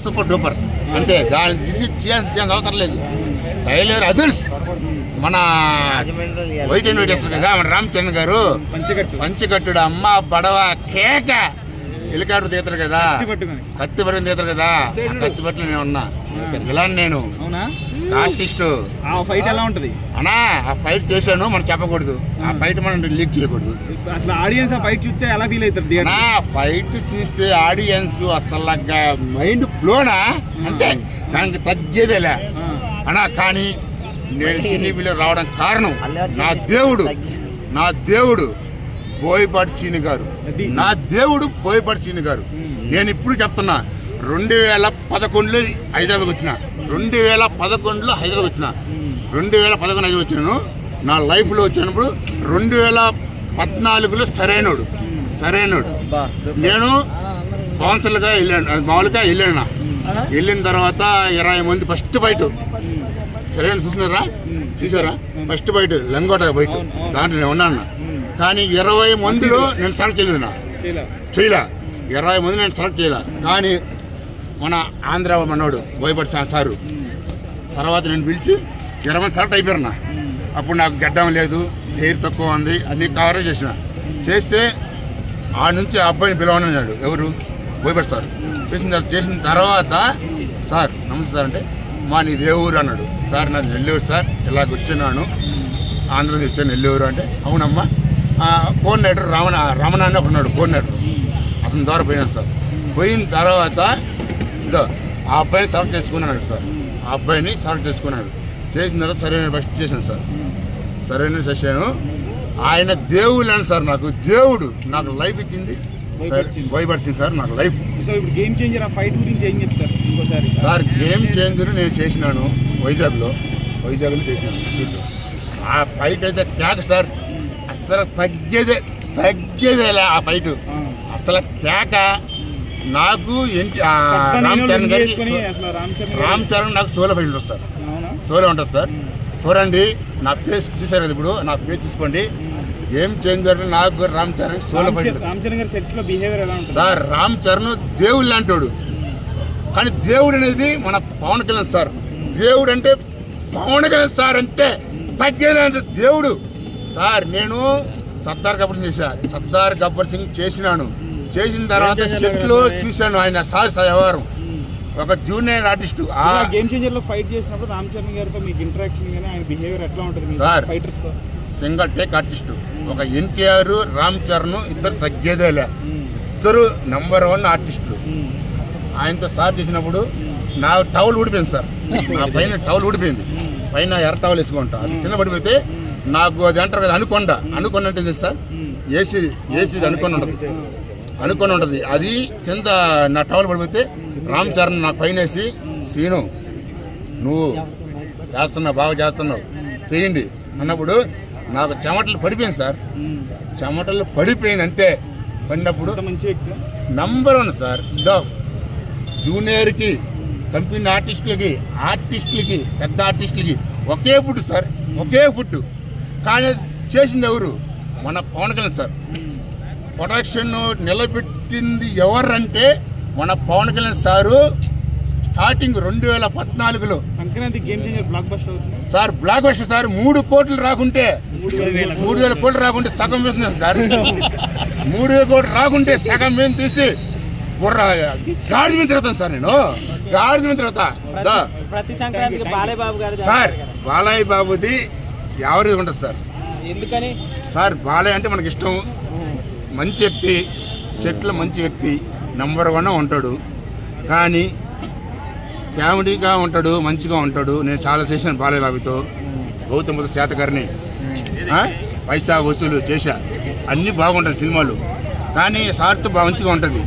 Super duper అంతే, దాన్ని తీసి చేయాల్సిన అవసరం లేదు. టైలర్ అదుల్స్ మన వైట్ అండ్ వైట్ వేస్తారు కదా మన రామ్ చరణ్ గారు, పంచకట్టుడు అమ్మ బడవ కేక హెలికాప్టర్ తీస్తారు కదా, కత్తి పట్టుకుని తీస్తారు కదా, ఆ కత్తి పట్టులు నేను ఉన్నా ఇలా నేను ఆర్టిస్ట్. ఫైట్ ఎలా ఉంటది అన్నా? ఆ ఫైట్ చేశాను, మనం చెప్పకూడదు, ఆ ఫైట్ మనం లీక్ చేయకూడదు. అసలు ఆడియన్స్ ఆ ఫైట్ చూస్తే ఎలా ఫీల్ అవుతారు? నా ఫైట్ చూస్తే ఆడియన్స్ అసలు మైండ్ బ్లోనా అంతే, దానికి తగ్గేదేలే అన్నా. కానీ నేను సినీలో రావడం కారణం నా దేవుడు బోయపాటి శ్రీని గారు, నా దేవుడు బోయపాటి శ్రీని గారు. నేను ఇప్పుడు చెప్తున్నా, 2011లో హైదరాబాద్ వచ్చిన, 2011లో హైదరాబాద్ వచ్చిన, 2011 హైదరాబాద్ వచ్చినాను. నా లైఫ్లో వచ్చినప్పుడు 2014లో సరైనోడు నేను కౌన్సిల్గా వెళ్ళాను, మామూలుగా వెళ్ళాను. వెళ్ళిన తర్వాత 20 మంది ఫస్ట్ ఫైట్ సరైన చూసారా ఫస్ట్ ఫైట్ లంగోట బయట, దాంట్లో నేను ఉన్నాను. కానీ 20 మందిలో నేను సెలెక్ట్ చేయలే 20 మంది నేను సెలెక్ట్ చేయలే. కానీ మన ఆంధ్ర మనోడు బోయపాటి సారు తర్వాత నేను పిలిచి 20 మంది సెలెక్ట్ అయిపోయారు. అప్పుడు నాకు గడ్డం లేదు, హెయిర్ తక్కువ ఉంది, అన్ని కవరేజ్ చేస్తే ఆ నుంచి ఆ అబ్బాయిని పిలవనన్నాడు. ఎవరు? బోయపాటి సార్. చేసిన తర్వాత సార్ నమస్తే సార్ అంటే, మా నీది ఏ ఊరు అన్నాడు. సార్ నాది నెల్లూరు సార్, ఇలాగ వచ్చినాను, ఆంధ్రప్రదేశ్ వచ్చాను నెల్లూరు అంటే, అవునమ్మా. కోఆర్డినేటర్ రమణ ఉన్నాడు కోఆర్డినేటర్, అతని ద్వారా పోయినాను సార్. పోయిన తర్వాత ఆ అబ్బాయిని సెలెక్ట్ చేసుకున్నాడు సార్, ఆ అబ్బాయిని సెలెక్ట్ చేసుకున్నాడు. చేసిన తర్వాత సరైన ఫస్ట్ చేశాను సార్, సరైన చేశాను. ఆయన దేవుడు అని సార్, నాకు దేవుడు, నాకు లైఫ్ ఇచ్చింది బోయపాటి సార్, నాకు లైఫ్. గేమ్ చేంజర్ ఫైట్ గురించి ఏం చెప్తారు ఇంకోసారి? సార్ గేమ్ చేంజర్ నేను చేసినాను వైజాగ్లో చేసినాను. ఆ ఫైట్ అయితే కేక సార్, అసలు తగ్గేదేలే ఆ ఫైట్, అసలు కేక. నాకు రామ్ చరణ్ నాకు సోలో ఫైట్ ఉంటుంది సార్, సోలో ఉంటుంది సార్. చూడండి నా పేజ్ చూసారు కదా, ఇప్పుడు నా పేజ్ చూసుకోండి. గేమ్ చేంజర్ నాకు Ram Charan solo fight sir. Ram Charan దేవుడు లాంటోడు, కానీ దేవుడు అనేది మన పవన్ కళ్యాణ్ సార్. దేవుడు అంటే పవన్ కళ్యాణ్ సార్, అంతే, తగ్గేదంటే దేవుడు సార్. నేను సర్దార్ గబ్బర్ సింగ్ చేసినాను. చేసిన తర్వాత సెట్లో చూశాను ఆయన సార్ వ్యవహారం, ఒక జూనియర్ ఆర్టిస్ట్. గేమ్ చేంజర్ లో ఫైట్ చేసినప్పుడు రామ్ చరణ్ గారితో మీకు ఇంటరాక్షన్ గానీ ఆయన బిహేవియర్ ఎట్లా ఉంటుంది సార్? సింగల్ టేక్ ఆర్టిస్ట్, ఒక ఎన్టీఆర్ రామ్ చరణ్ ఇద్దరు తగ్గేదేలే, ఇద్దరు నెంబర్ 1 ఆర్టిస్టులు. ఆయనతో సార్ చేసినప్పుడు నా టవల్ ఊడిపోయింది సార్, నా పైన టవల్ ఊడిపోయింది, పైన ఎర్ర టవల్ వేసుకుంటా, అది కింద పడిపోతే నాకు అది అంటారు కదా అనుకొండ అంటే సార్, ఏసీ అనుకొని ఉంటుంది, అది కింద నా టవల్ పడిపోతే రామ్ చరణ్ నాకు పైన వేసి, సీను నువ్వు బాగా చేస్తున్నావు చేయండి అన్నప్పుడు నాకు చెమటలు పడిపోయింది సార్, చెమటలు పడిపోయింది అంతే. పడినప్పుడు నంబర్ 1 సార్. జూనియర్కి, కంపెనీ ఆర్టిస్టులకి పెద్ద ఆర్టిస్టులకి ఒకే ఫుడ్ సార్, ఒకే ఫుడ్. కానీ చేసింది ఎవరు? మన పవన్ కళ్యాణ్ సార్. ప్రొడక్షన్ నిలబెట్టింది ఎవరంటే మన పవన్ కళ్యాణ్ సారు. స్టార్టింగ్ 2014లో Sankranti game changer blockbuster sir, blockbuster sir. 3 కోట్లు రాకుంటే 3,000 కోట్లు రాకుంటే సగం వేస్తుంది సార్. 3,000 కోట్లు రాకుంటే సగం మేము తీసి గాడి మీద తిరుగుతాను సార్, నేను గాడి మీద తిరుగుతా సార్. బాలయ్య బాబుది ఎవరిది ఉంటుంది సార్? ఎందుకని సార్? బాలయ్య అంటే మనకి ఇష్టం, మంచి వ్యక్తి, సెట్లో మంచి వ్యక్తి, నంబర్ 1 ఉంటాడు. కానీ కామెడీగా ఉంటాడు, మంచిగా ఉంటాడు. నేను చాలా చేశాను బాలయ్య బాబుతో, గౌతమ్ బుద్ధ శాతకర్ణి, పైసా వసూలు చేశా, అన్నీ బాగుంటుంది సినిమాలు. కానీ సార్తో బాగా మంచిగా ఉంటుంది,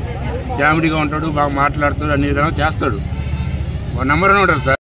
కామెడీగా ఉంటాడు, బాగా మాట్లాడుతాడు, అన్ని విధాలుగా చేస్తాడు, నంబర్ 1 ఉంటాడు సార్.